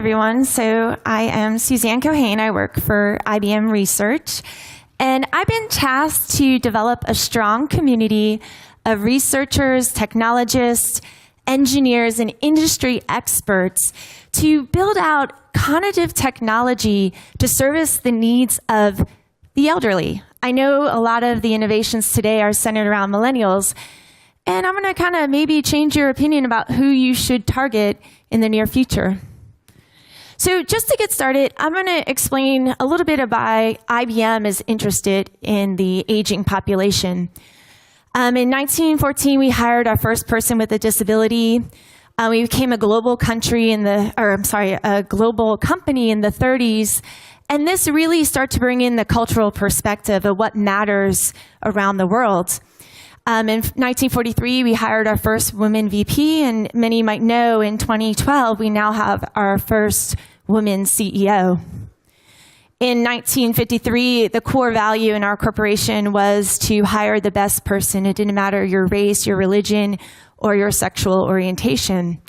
everyone. So I am Susann Keohane. I work for IBM Research. And I've been tasked to develop a strong community of researchers, technologists, engineers, and industry experts to build out cognitive technology to service the needs of the elderly. I know a lot of the innovations today are centered around millennials, and I'm going to kind of maybe change your opinion about who you should target in the near future. So just to get started, I'm going to explain a little bit about why IBM is interested in the aging population. In 1914, we hired our first person with a disability. We became a global country a global company in the 30s. And this really started to bring in the cultural perspective of what matters around the world. In 1943, we hired our first woman VP, and many might know in 2012, we now have our first woman CEO. In 1953, the core value in our corporation was to hire the best person. It didn't matter your race, your religion, or your sexual orientation.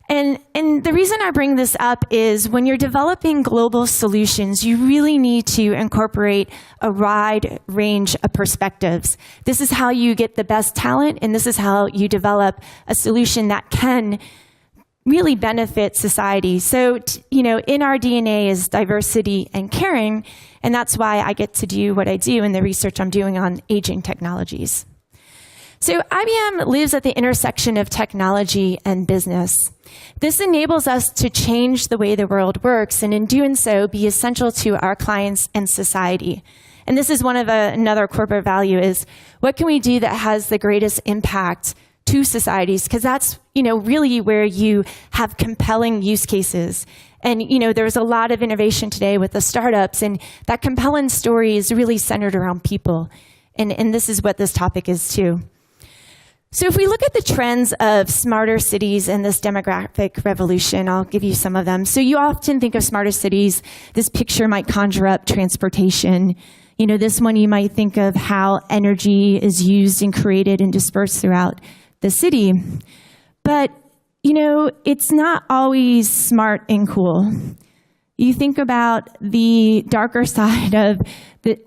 And the reason I bring this up is when you're developing global solutions, you really need to incorporate a wide range of perspectives. This is how you get the best talent, and this is how you develop a solution that can really benefit society. So, in our DNA is diversity and caring, and that's why I get to do what I do in the research I'm doing on aging technologies. So IBM lives at the intersection of technology and business. This enables us to change the way the world works, and in doing so, be essential to our clients and society. And this is one of another corporate value is, what can we do that has the greatest impact to societies? Because that's, really where you have compelling use cases. And, there's a lot of innovation today with the startups, and that compelling story is really centered around people. And this is what this topic is too. So if we look at the trends of smarter cities and this demographic revolution, I'll give you some of them. So you often think of smarter cities. This picture might conjure up transportation. This one you might think of how energy is used and created and dispersed throughout the city. But, it's not always smart and cool. You think about the darker side of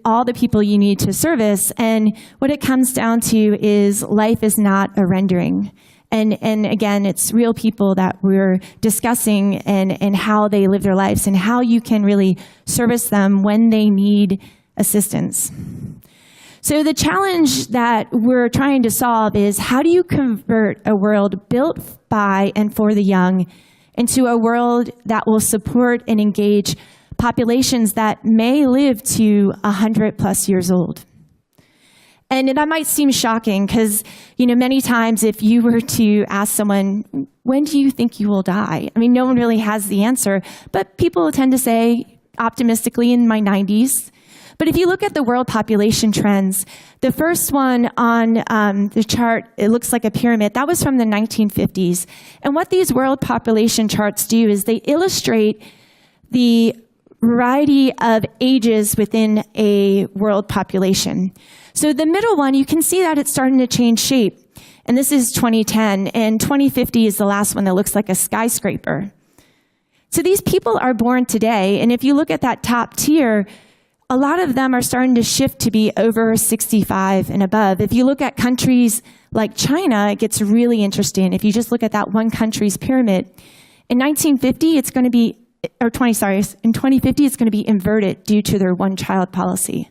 all the people you need to service, and what it comes down to is life is not a rendering. And again, it's real people that we're discussing and how they live their lives and how you can really service them when they need assistance. So the challenge that we're trying to solve is, how do you convert a world built by and for the young into a world that will support and engage populations that may live to 100+ years old? And that might seem shocking because, many times if you were to ask someone, when do you think you will die? No one really has the answer, but people tend to say optimistically in my 90s. But if you look at the world population trends, the first one on the chart, it looks like a pyramid. That was from the 1950s. And what these world population charts do is they illustrate the variety of ages within a world population. So the middle one, you can see that it's starting to change shape. And this is 2010, and 2050 is the last one that looks like a skyscraper. So these people are born today, and if you look at that top tier, a lot of them are starting to shift to be over 65 and above. If you look at countries like China, it gets really interesting. If you just look at that one country's pyramid, in 1950, it's going to be, in 2050, it's going to be inverted due to their one-child policy.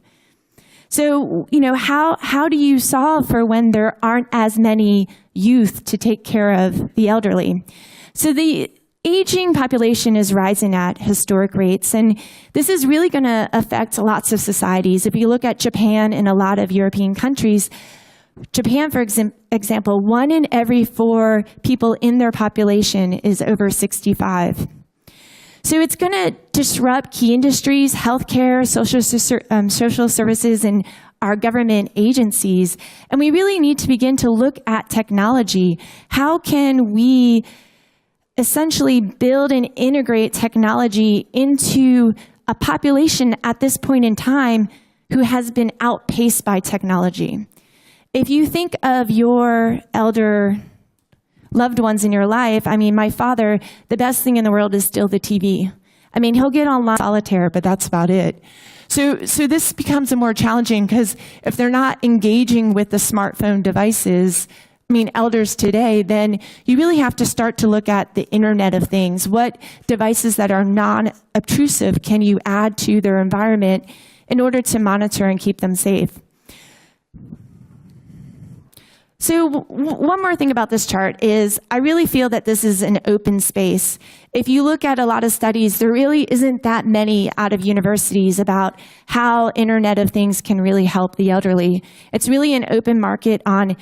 So, how do you solve for when there aren't as many youth to take care of the elderly? So the aging population is rising at historic rates, and this is really going to affect lots of societies. If you look at Japan and a lot of European countries, Japan, for example, 1 in every 4 people in their population is over 65. So it's going to disrupt key industries, healthcare, social services, and our government agencies. And we really need to begin to look at technology. How can we essentially build and integrate technology into a population at this point in time who has been outpaced by technology? If you think of your elder loved ones in your life. I mean, my father, the best thing in the world is still the TV. I mean, he'll get online solitaire, but that's about it. So this becomes a more challenging, because if they're not engaging with the smartphone devices, I mean, elders today, then you really have to start to look at the Internet of Things. What devices that are non-obtrusive can you add to their environment in order to monitor and keep them safe? So one more thing about this chart is I really feel that this is an open space. If you look at a lot of studies, there really isn't that many out of universities about how Internet of Things can really help the elderly. It's really an open market on,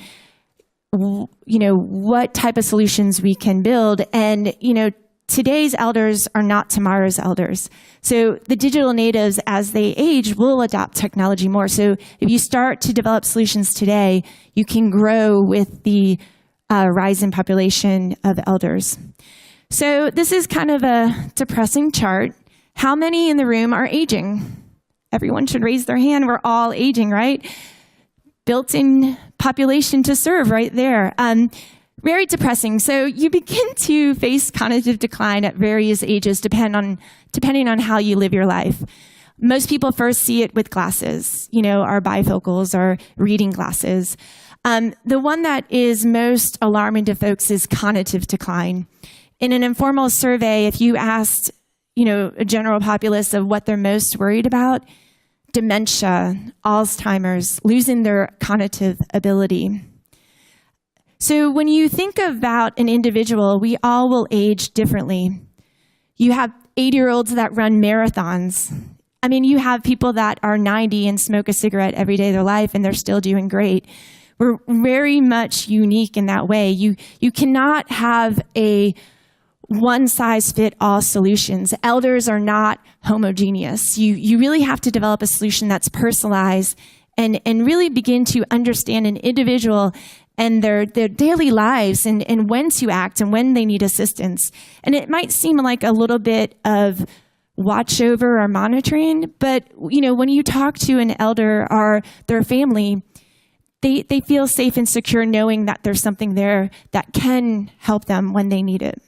you know, what type of solutions we can build. And, you know, today's elders are not tomorrow's elders. So the digital natives, as they age, will adopt technology more. So if you start to develop solutions today, you can grow with the rise in population of elders. So this is kind of a depressing chart. How many in the room are aging? Everyone should raise their hand. We're all aging, right? Built-in population to serve right there. Very depressing. So you begin to face cognitive decline at various ages depending on how you live your life. Most people first see it with glasses, you know, our bifocals, our reading glasses. The one that is most alarming to folks is cognitive decline. In an informal survey, if you asked, you know, a general populace of what they're most worried about, dementia, Alzheimer's, losing their cognitive ability. So when you think about an individual, we all will age differently. You have 80-year-olds that run marathons. I mean, you have people that are 90 and smoke a cigarette every day of their life, and they're still doing great. We're very much unique in that way. You cannot have a one-size-fit-all solutions. Elders are not homogeneous. You really have to develop a solution that's personalized and really begin to understand an individual and their daily lives and when to act and when they need assistance. And it might seem like a little bit of watch over or monitoring, but you know, when you talk to an elder or their family, they feel safe and secure knowing that there's something there that can help them when they need it.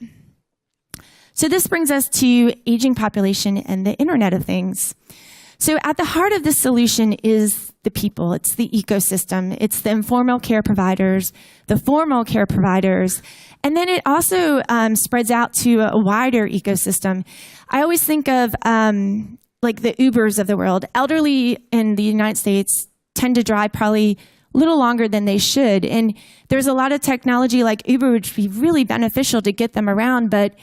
So this brings us to aging population and the Internet of Things. So at the heart of this solution is the people. It's the ecosystem. It's the informal care providers, the formal care providers, and then it also spreads out to a wider ecosystem. I always think of like the Ubers of the world. Elderly in the United States tend to drive probably a little longer than they should, and there's a lot of technology like Uber which would be really beneficial to get them around, but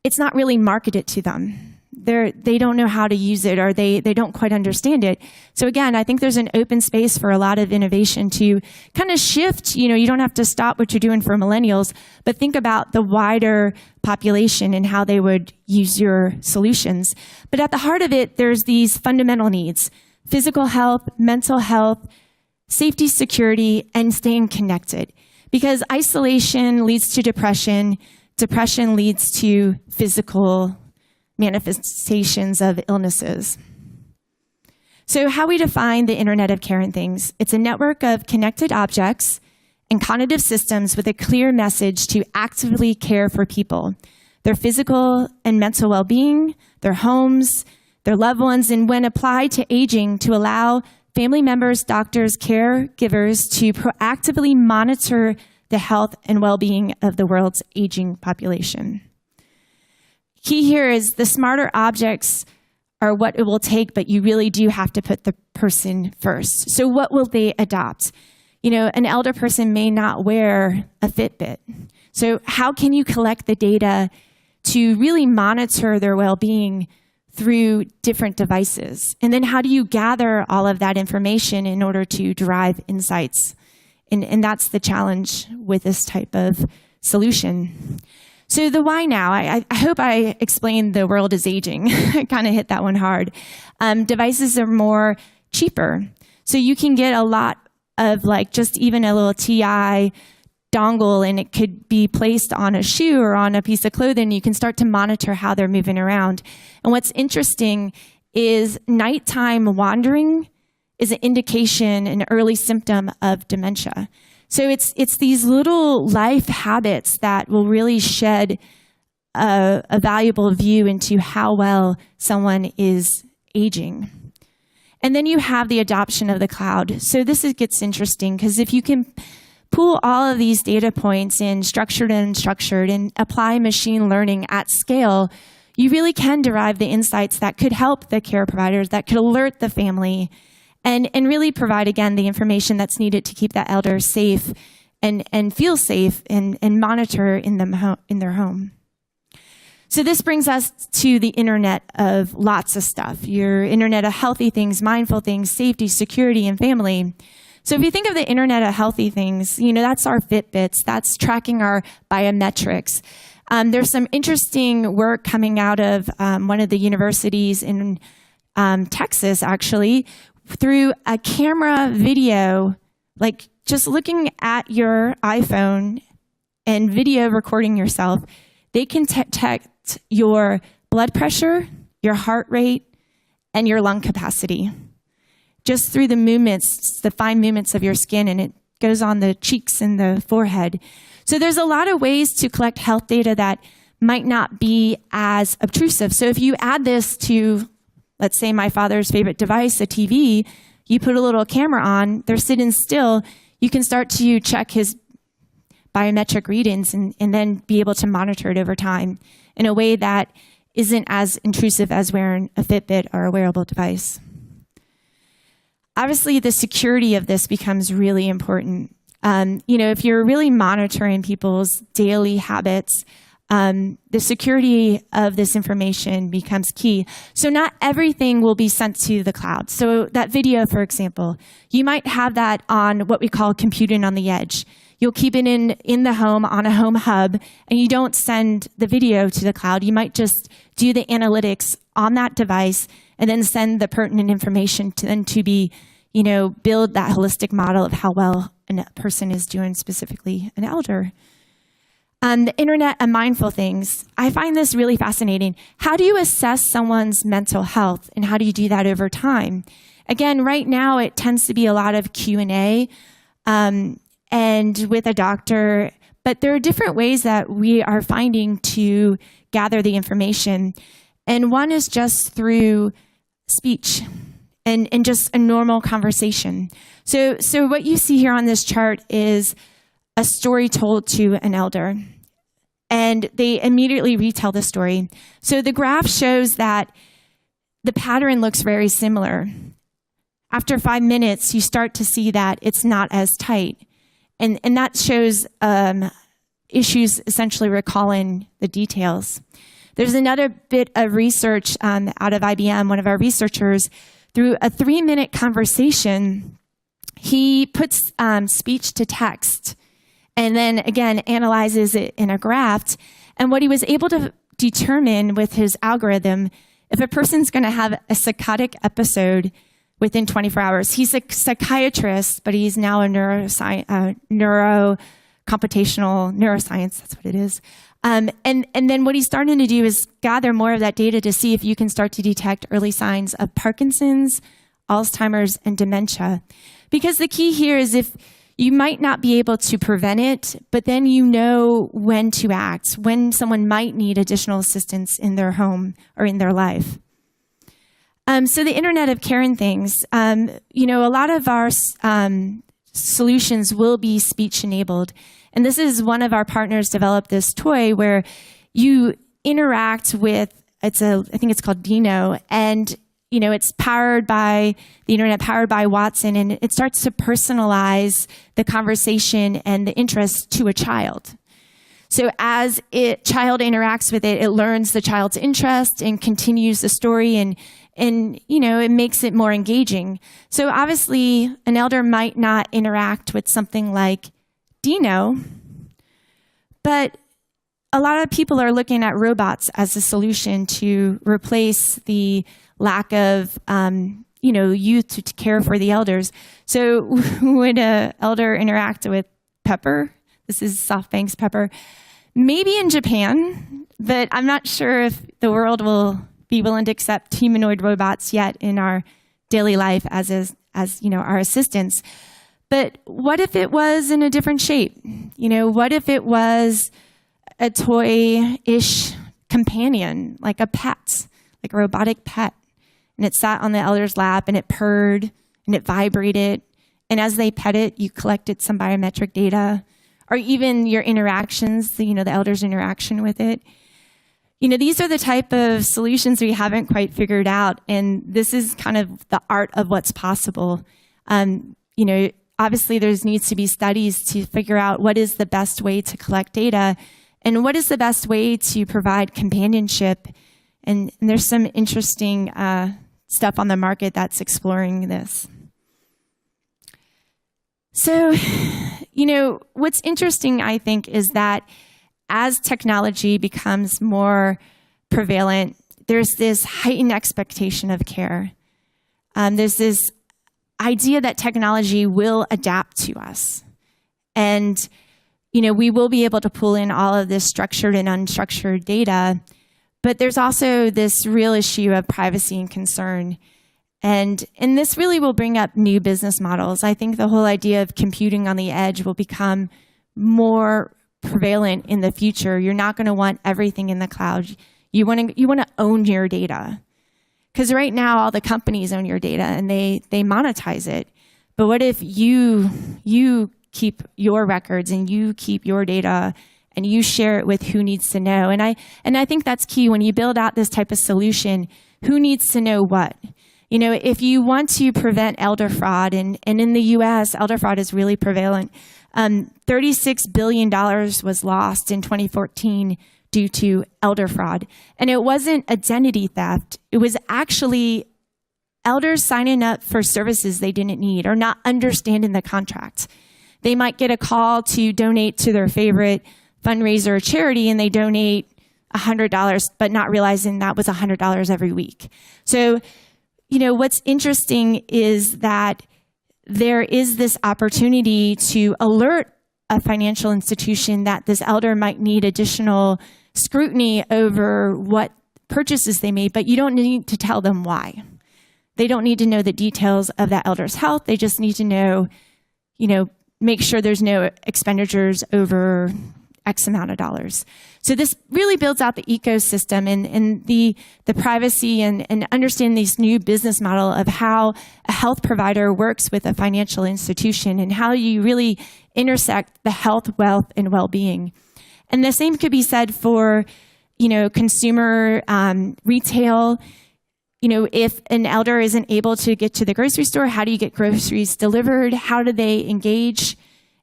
it's not really marketed to them. They don't know how to use it, or they don't quite understand it. So again, I think there's an open space for a lot of innovation to kind of shift. You know, you don't have to stop what you're doing for millennials, but think about the wider population and how they would use your solutions. But at the heart of it, there's these fundamental needs: physical health, mental health, safety, security, and staying connected. Because isolation leads to depression. Depression leads to physical manifestations of illnesses. So how we define the Internet of Care and Things: it's a network of connected objects and cognitive systems with a clear message to actively care for people, their physical and mental well-being, their homes, their loved ones, and when applied to aging, to allow family members, doctors, caregivers to proactively monitor the health and well-being of the world's aging population. Key here is the smarter objects are what it will take, but you really do have to put the person first. So what will they adopt? You know, an elder person may not wear a Fitbit. So how can you collect the data to really monitor their well-being through different devices? And then how do you gather all of that information in order to derive insights? And that's the challenge with this type of solution. So the why now, I hope I explained the world is aging. I kind of hit that one hard. Devices are more cheaper. So you can get a lot of like just even a little TI dongle, and it could be placed on a shoe or on a piece of clothing. You can start to monitor how they're moving around. And what's interesting is nighttime wandering is an indication, an early symptom of dementia. So it's these little life habits that will really shed a valuable view into how well someone is aging. And then you have the adoption of the cloud. So gets interesting, because if you can pool all of these data points in structured and unstructured and apply machine learning at scale, you really can derive the insights that could help the care providers, that could alert the family, and really provide, again, the information that's needed to keep that elder safe and feel safe and monitor in their home. So this brings us to the Internet of lots of stuff. Your Internet of healthy things, mindful things, safety, security, and family. So if you think of the Internet of healthy things, that's our Fitbits, that's tracking our biometrics. There's some interesting work coming out of one of the universities in Texas, actually, through a camera video, like just looking at your iPhone and video recording yourself. They can detect your blood pressure, your heart rate, and your lung capacity just through the movements, the fine movements of your skin, and it goes on the cheeks and the forehead. So there's a lot of ways to collect health data that might not be as obtrusive. So if you add this to, let's say, my father's favorite device, a TV, you put a little camera on, they're sitting still, you can start to check his biometric readings and then be able to monitor it over time in a way that isn't as intrusive as wearing a Fitbit or a wearable device. Obviously, the security of this becomes really important. If you're really monitoring people's daily habits, the security of this information becomes key. So not everything will be sent to the cloud. So that video, for example, you might have that on what we call computing on the edge. You'll keep it in the home on a home hub, and you don't send the video to the cloud. You might just do the analytics on that device and then send the pertinent information to be, build that holistic model of how well a person is doing, specifically an elder. The Internet of mindful things. I find this really fascinating. How do you assess someone's mental health, and how do you do that over time? Again, right now it tends to be a lot of Q&A and with a doctor, but there are different ways that we are finding to gather the information. And one is just through speech and just a normal conversation. So what you see here on this chart is a story told to an elder, and they immediately retell the story. So the graph shows that the pattern looks very similar. After 5 minutes, you start to see that it's not as tight. And that shows issues essentially recalling the details. There's another bit of research out of IBM, one of our researchers, through a 3-minute conversation, he puts speech to text and then, again, analyzes it in a graph. And what he was able to determine with his algorithm, if a person's going to have a psychotic episode within 24 hours. He's a psychiatrist, but he's now a computational neuroscience, that's what it is. And then what he's starting to do is gather more of that data to see if you can start to detect early signs of Parkinson's, Alzheimer's, and dementia. Because the key here is if you might not be able to prevent it, but then you know when to act, when someone might need additional assistance in their home or in their life. So the Internet of Caring things, a lot of our solutions will be speech-enabled. And this is one of our partners developed this toy where you interact with, I think it's called Dino, and it's powered by the Internet, powered by Watson, and it starts to personalize the conversation and the interest to a child. So as child interacts with it, it learns the child's interest and continues the story, and it makes it more engaging. So obviously, an elder might not interact with something like Dino, but a lot of people are looking at robots as a solution to replace the lack of youth to care for the elders. So would an elder interact with Pepper? This is SoftBank's Pepper. Maybe in Japan, but I'm not sure if the world will be willing to accept humanoid robots yet in our daily life as our assistants. But what if it was in a different shape? What if it was a toy-ish companion, like a pet, like a robotic pet, and it sat on the elder's lap and it purred and it vibrated, and as they pet it, you collected some biometric data, or even your interactions, the elder's interaction with it. These are the type of solutions we haven't quite figured out, and this is kind of the art of what's possible. Obviously there needs to be studies to figure out what is the best way to collect data and what is the best way to provide companionship. And there's some interesting stuff on the market that's exploring this. So, what's interesting, I think, is that as technology becomes more prevalent, there's this heightened expectation of care. There's this idea that technology will adapt to us. And, we will be able to pull in all of this structured and unstructured data, but there's also this real issue of privacy and concern. And this really will bring up new business models. I think the whole idea of computing on the edge will become more prevalent in the future. You're not going to want everything in the cloud. You want to own your data. Because right now, all the companies own your data and they monetize it. But what if you keep your records and you keep your data and you share it with who needs to know? And I think that's key when you build out this type of solution. Who needs to know what? If you want to prevent elder fraud, and in the US, elder fraud is really prevalent. $36 billion was lost in 2014 due to elder fraud. And it wasn't identity theft. It was actually elders signing up for services they didn't need or not understanding the contract. They might get a call to donate to their favorite fundraiser or charity, and they donate $100, but not realizing that was $100 every week. So, what's interesting is that there is this opportunity to alert a financial institution that this elder might need additional scrutiny over what purchases they made, but you don't need to tell them why. They don't need to know the details of that elder's health. They just need to know, make sure there's no expenditures over X amount of dollars. So this really builds out the ecosystem and the privacy and understand this new business model of how a health provider works with a financial institution and how you really intersect the health, wealth, and well-being. And the same could be said for, consumer retail. If an elder isn't able to get to the grocery store, how do you get groceries delivered? How do they engage?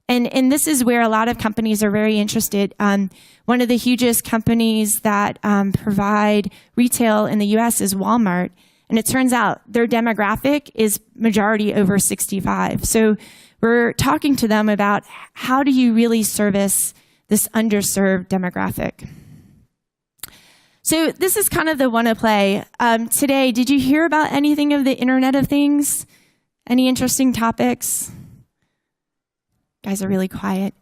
And this is where a lot of companies are very interested. One of the hugest companies that provide retail in the US is Walmart. And it turns out their demographic is majority over 65. So we're talking to them about how do you really service this underserved demographic. So this is kind of the wanna play. Today, did you hear about anything of the Internet of Things? Any interesting topics? Guys are really quiet.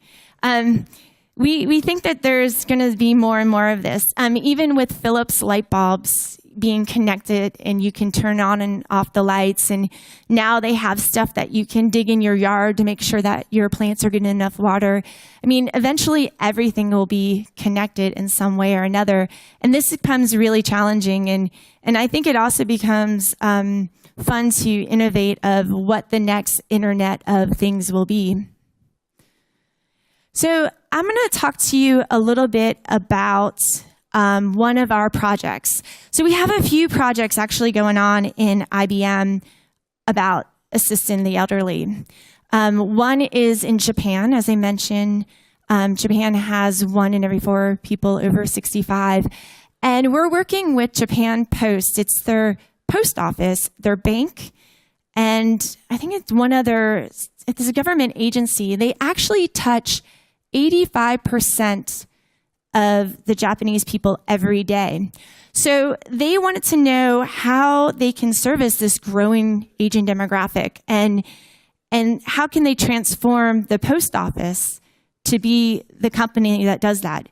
We think that there's going to be more and more of this. Even with Philips light bulbs being connected and you can turn on and off the lights, and now they have stuff that you can dig in your yard to make sure that your plants are getting enough water. Eventually everything will be connected in some way or another, and this becomes really challenging. And I think it also becomes fun to innovate of what the next Internet of Things will be. So I'm going to talk to you a little bit about one of our projects. So we have a few projects actually going on in IBM about assisting the elderly. One is in Japan, as I mentioned. Japan has 1 in every 4 people over 65. And we're working with Japan Post. It's their post office, their bank, and I think it's it's a government agency. They actually touch 85% of the Japanese people every day. So they wanted to know how they can service this growing aging demographic and how can they transform the post office to be the company that does that.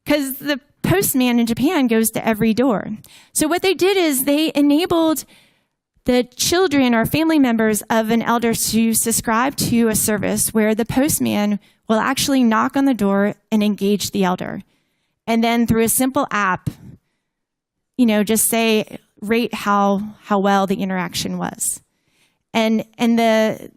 Because the postman in Japan goes to every door. So what they did is they enabled the children or family members of an elder to subscribe to a service where the postman will actually knock on the door and engage the elder. And then through a simple app, just say, rate how well the interaction was. And the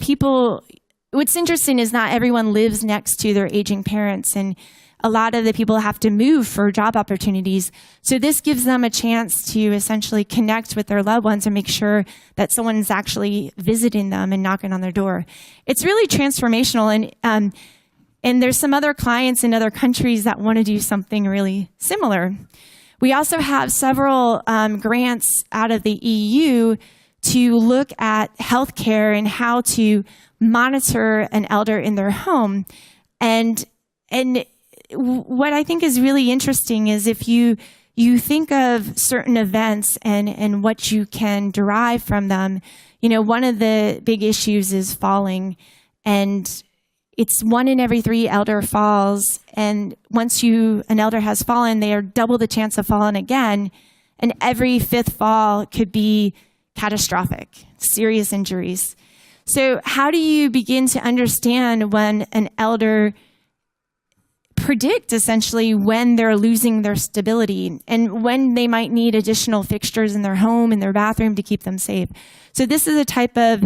people, what's interesting is not everyone lives next to their aging parents, and a lot of the people have to move for job opportunities. So this gives them a chance to essentially connect with their loved ones and make sure that someone's actually visiting them and knocking on their door. It's really transformational, and there's some other clients in other countries that want to do something really similar. We also have several grants out of the EU to look at healthcare and how to monitor an elder in their home. And what I think is really interesting is if you think of certain events and what you can derive from them, one of the big issues is falling, and it's 1 in every 3 elder falls, and once an elder has fallen, they are double the chance of falling again, and every 5th fall could be catastrophic, serious injuries. So how do you begin to understand when an elder predict essentially when they're losing their stability and when they might need additional fixtures in their home, in their bathroom to keep them safe? So this is a type of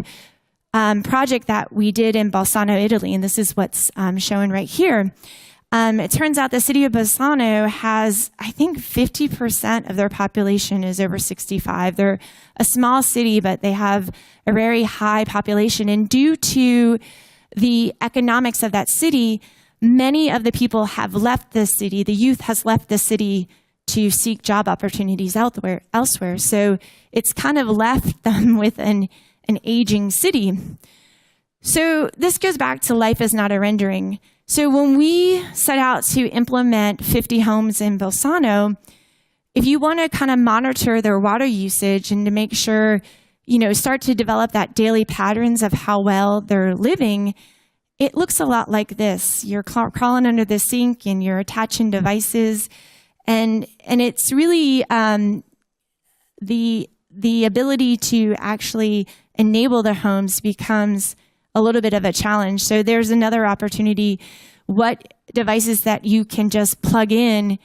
project that we did in Bolzano, Italy, and this is what's shown right here. It turns out the city of Bolzano has, I think, 50% of their population is over 65. They're a small city, but they have a very high population. And due to the economics of that city, many of the people have left the city. The youth has left the city to seek job opportunities elsewhere. So it's kind of left them with an aging city. So this goes back to life is not a rendering. So when we set out to implement 50 homes in Bolzano, if you want to kind of monitor their water usage and to make sure, start to develop that daily patterns of how well they're living, it looks a lot like this. You're crawling under the sink and you're attaching devices, and it's really the ability to actually enable the homes becomes a little bit of a challenge. So there's another opportunity, what devices that you can just plug in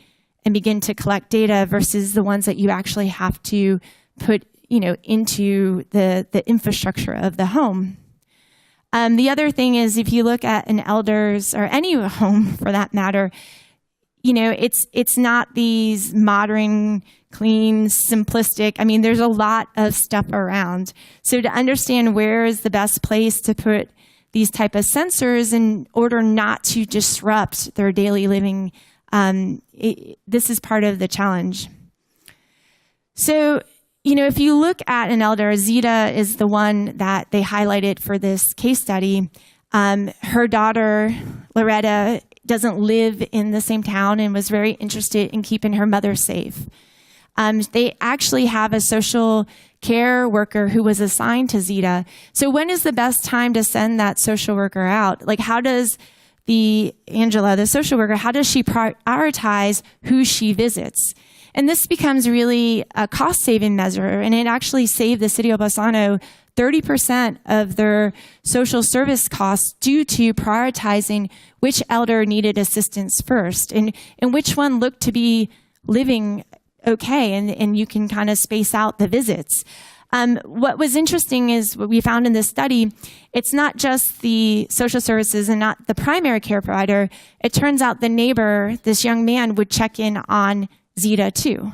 and begin to collect data versus the ones that you actually have to put, into the infrastructure of the home. The other thing is, if you look at an elder's or any home for that matter, it's not these modern, clean, simplistic. I mean, there's a lot of stuff around. So to understand where is the best place to put these type of sensors in order not to disrupt their daily living, this is part of the challenge. So, if you look at an elder, Zita is the one that they highlighted for this case study. Her daughter, Loretta, doesn't live in the same town and was very interested in keeping her mother safe. They actually have a social care worker who was assigned to Zita. So when is the best time to send that social worker out? Like, how does Angela, the social worker, how does she prioritize who she visits? And this becomes really a cost-saving measure, and it actually saved the city of Bolzano 30% of their social service costs due to prioritizing which elder needed assistance first and which one looked to be living okay, and you can kind of space out the visits. What was interesting is what we found in this study, it's not just the social services and not the primary care provider. It turns out the neighbor, this young man, would check in on Zita too.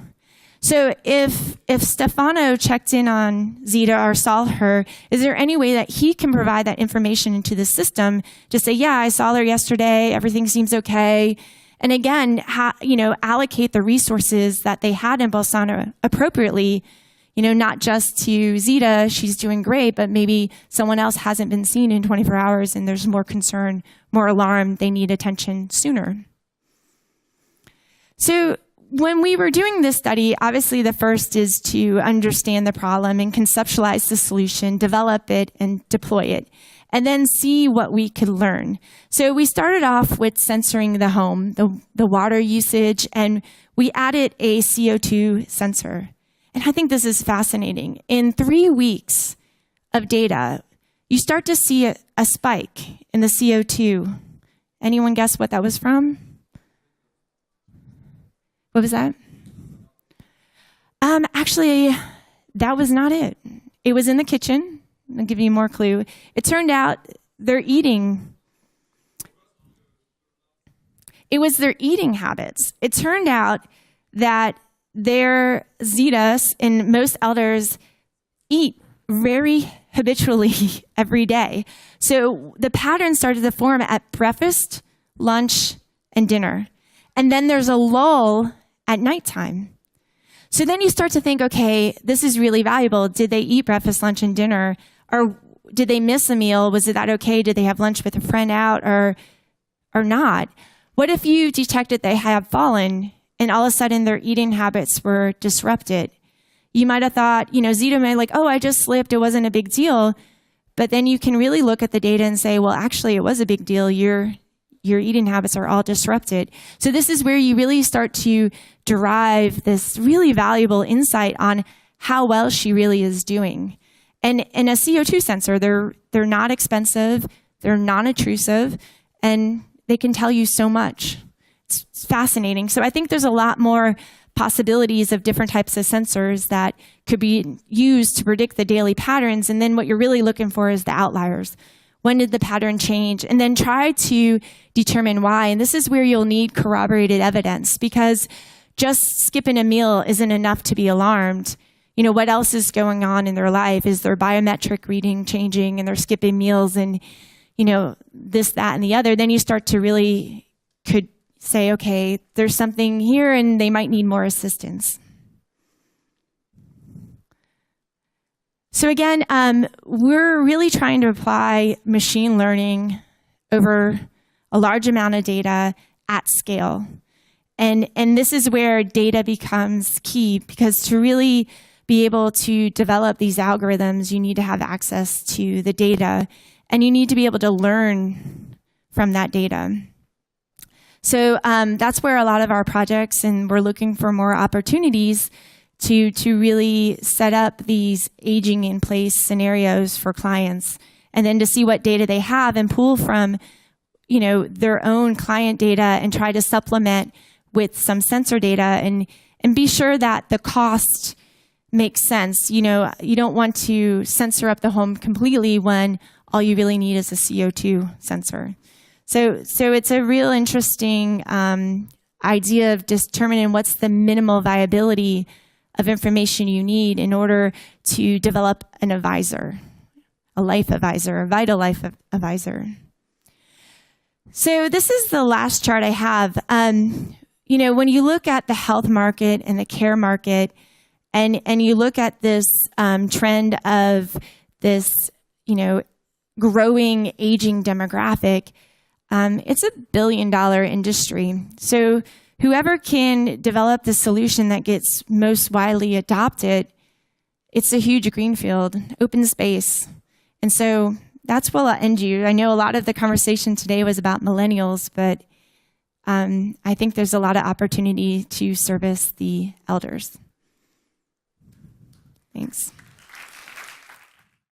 So if Stefano checked in on Zita or saw her, is there any way that he can provide that information into the system to say, yeah, I saw her yesterday, everything seems okay, and again, allocate the resources that they had in Bolzano appropriately, not just to Zita, she's doing great, but maybe someone else hasn't been seen in 24 hours and there's more concern, more alarm, they need attention sooner. So when we were doing this study, obviously the first is to understand the problem and conceptualize the solution, develop it and deploy it, and then see what we could learn. So we started off with censoring the home, the water usage, and we added a CO2 sensor. And I think this is fascinating. In 3 weeks of data, you start to see a spike in the CO2. Anyone guess what that was from? What was that? Actually, that was not it. It was in the kitchen. I'll give you more clue. It turned out they're eating. It was their eating habits. It turned out that their zetas and most elders eat very habitually every day. So the pattern started to form at breakfast, lunch, and dinner. And then there's a lull at nighttime. So then you start to think, okay, this is really valuable. Did they eat breakfast, lunch, and dinner? Or did they miss a meal? Was it that okay? Did they have lunch with a friend out or not? What if you detected they have fallen and all of a sudden their eating habits were disrupted? You might have thought, Zeta may like, oh, I just slipped. It wasn't a big deal. But then you can really look at the data and say, well, actually, it was a big deal. Your eating habits are all disrupted. So this is where you really start to derive this really valuable insight on how well she really is doing. And a CO2 sensor, they're not expensive, they're non-intrusive, and they can tell you so much. It's fascinating. So I think there's a lot more possibilities of different types of sensors that could be used to predict the daily patterns. And then what you're really looking for is the outliers. When did the pattern change? And then try to determine why. And this is where you'll need corroborated evidence, because just skipping a meal isn't enough to be alarmed. What else is going on in their life? Is their biometric reading changing and they're skipping meals and, this, that, and the other? Then you start to really could say, okay, there's something here and they might need more assistance. So again, we're really trying to apply machine learning over a large amount of data at scale. And this is where data becomes key, because to really be able to develop these algorithms, you need to have access to the data, and you need to be able to learn from that data. So that's where a lot of our projects, and we're looking for more opportunities to really set up these aging in place scenarios for clients, and then to see what data they have and pull from their own client data and try to supplement with some sensor data and be sure that the cost makes sense. You don't want to sensor up the home completely when all you really need is a CO2 sensor. So it's a real interesting idea of determining what's the minimal viability of information you need in order to develop an advisor, a life advisor, a vital life advisor. So this is the last chart I have. When you look at the health market and the care market, and you look at this trend of this, growing aging demographic, it's $1 billion industry. So whoever can develop the solution that gets most widely adopted, it's a huge greenfield, open space. And so that's where I'll end you. I know a lot of the conversation today was about millennials, but I think there's a lot of opportunity to service the elders. Thanks.